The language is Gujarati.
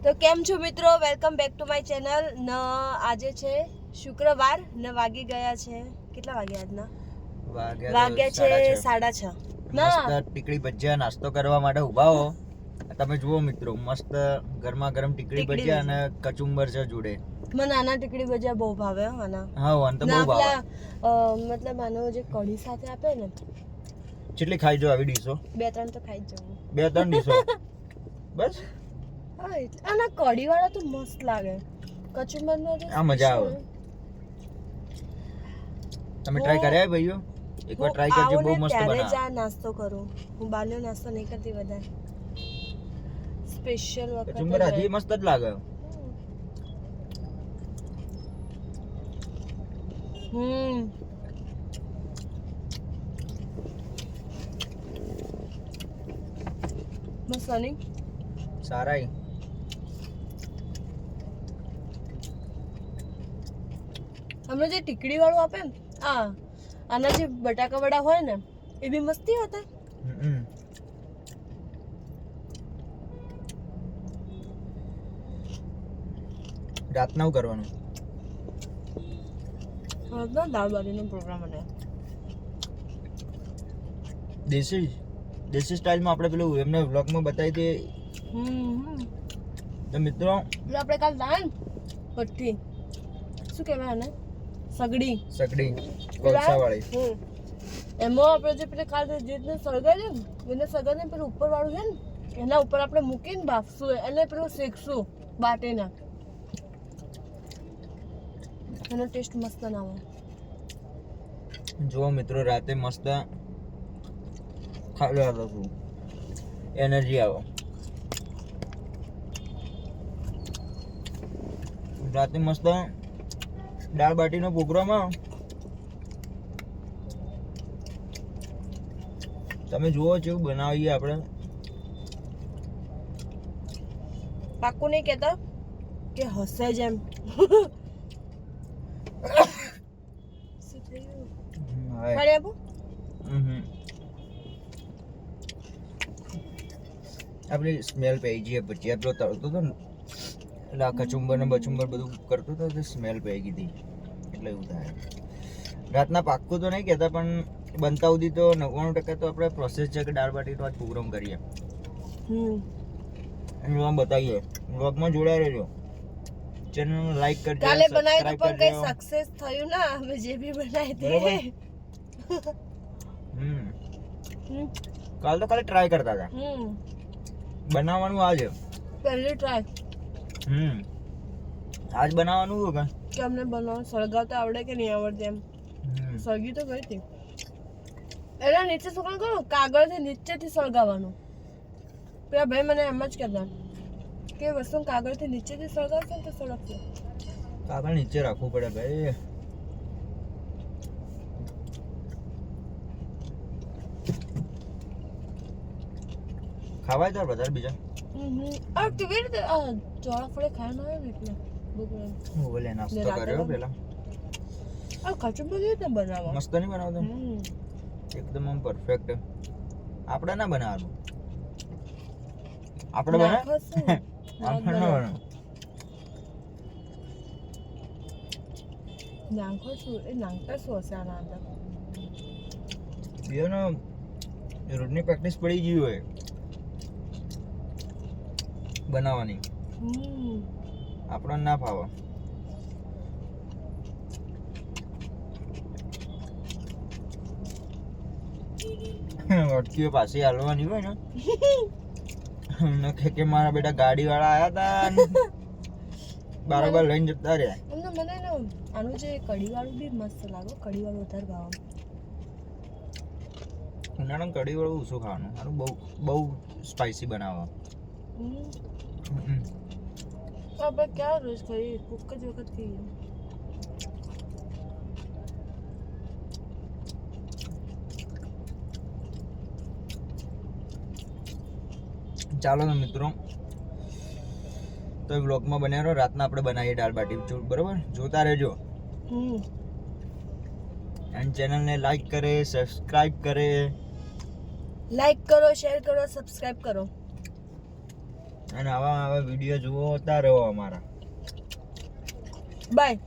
તો કેમ છો મિત્રો, welcome back to my channel. ન આજે છે શુક્રવાર ને વાગી ગયા છે કેટલા વાગ્યા આજના વાગ્યા છે 6:30. મસ્ત ટીકડી ભજીયા નાસ્તો કરવા માટે ઊભા હો. તમે જુઓ મિત્રો, મસ્ત ગરમા ગરમ ટીકડી ભજીયા અને કચુંબર છે જોડે. મને નાના ટીકડી ભજીયા બહુ ભાવે હો. આના હા વાન તો બહુ ભાવે. મતલબ આનો જે કઢી સાથે આપે ને, કેટલી ખાઈ જો આવી ડીશો? 2-3 તો ખાઈ જ જવું. 2-3 ડીશો બસ. હા, આના કઢી વાળા તો મસ્ત લાગે. કચુંબર નો આ મજા આવે. તમે ટ્રાય કર્યા ભાઈઓ? એકવાર ટ્રાય કરજો, બહુ મસ્ત બને. ત્યારે જ આ નાસ્તો કરું. હું બહારનો નાસ્તો નહીં કરતી વધારે. સ્પેશિયલ વખત કચુંબર હજી મસ્ત જ લાગે. મસ્ત નહીં? સારા. હમણાં જે ટીકડી વાળું આપે ને, આના જે બટાકા વડા હોય ને, એ બી મસ્તી હોતા. રાતના શું કરવાનું? દાળ બાટીનો પ્રોગ્રામ હતો. દેશી સ્ટાઇલમાં આપણે પેલું એમને વ્લોગમાં બતાવી દે. તો મિત્રો આપણે કાલ દાળ ભઠ્ઠી, શું કહેવાય આને, સગડી કોલસા વાળી, એમાં આપણે જે પેલે કાલ જે રીતને સળગાવી ને, એને સળગાવીને પેલું ઉપર વાળું છે ને, એના ઉપર આપણે મૂકીને બાફશું, એટલે પેલું શેકશું બાટીના. એનો ટેસ્ટ મસ્ત ના આવે. જો મિત્રો, રાતે મસ્ત ખાઈ લેવા છું, એનર્જી આવે. રાતે મસ્ત દાળ બાટીનો પ્રોગ્રામ. તમે જુઓ કેવું બનાવીએ આપણે. પાક્કું નહીં કહેતા કે હસે જ એમ. શું થયું? મારી આપો. આપણી સ્મેલ પઈ ગઈ ભજીયા પેલો તળતો હતો ને, એટલે આ કચુંબર ને બચુંબર બધું કરતો હતો, તો સ્મેલ પઈ ગઈ હતી, એટલે એવું થાય. રાતના પાક્કું તો નહીં કહેતા, પણ બનતા સુધી તો 99% તો આપણે પ્રોસેસ છે કે દાળ બાટીનો આજ પ્રોગ્રામ કરીએ. એમાં બતાવીએ, વ્લોગમાં જોડાઈ રહેજો. ચેનલ લાઈક કરજો, કાલે બનાવી તો પણ કઈ સક્સેસ થયું ના, અમે જે બી બનાવી તે. કાલ તો ખાલી ટ્રાય કરતા હતા. બનાવવાનું આજે પહેલી ટ્રાય. આજ બનાવવાનું હતું કે અમને બનાવવાનું સળગાવતા આવડે કે નહીં આવડે એમ. સળગી તો ગઈ હતી. એના નીચે શું કરો, કાગળથી નીચેથી સળગાવવાનું. પેલા ભાઈ મને એમ જ કહેતા કે વસ્તુ કાગળથી નીચેથી સળગાવશે તો સળગશે. કાગળ નીચે રાખવું પડે ભાઈ. ખાવાય તાર વધારે બીજા કેવી રીતે ચોળાફળે ખાય ના હોય ને, એટલે બોલે નાસ્તો કર્યો પેલા. કચુંબર કેવી રીતે બનાવો? મસ્ત નહીં બનાવતો, એકદમ આમ પરફેક્ટ. આપણે ના બનાવવાનું, આપણે નાખો શું? એ નાખતા શું હશે આના અંદર? બીઓનો રોજની પ્રેક્ટિસ પડી ગઈ હોય બનાવવાની, આપણને ના ફાવે. અટકીઓ પાછી હાલવાની હોય ને, કે મારા બેટા ગાડી વાળા આયા હતા, બરાબર લઈને જતા રહ્યા. મને આનું જે કઢી વાળું બી મસ્ત લાગે. કઢી વાળું વધારે ભાવે. ઉનાળામાં કઢી વાળું ઓછું ખાવાનું, આનું બહુ સ્પાઇસી બનાવે. આપણે ક્યાં રોજ ખાઈએ, કોક જ વખત ખાઈએ. ચાલો ને મિત્રો, તો વ્લોગમાં બન્યા રહો. રાતના આપણે બનાવીએ દાળ બાટી, બરોબર? જોતા રહેજો. અને ચેનલને લાઈક કરે, સબસ્ક્રાઇબ કરે. લાઈક કરો, શેર કરો, સબસ્ક્રાઇબ કરો. અને આવા આવા વિડીયો જુઓ હોતા રહો અમારા. બાય.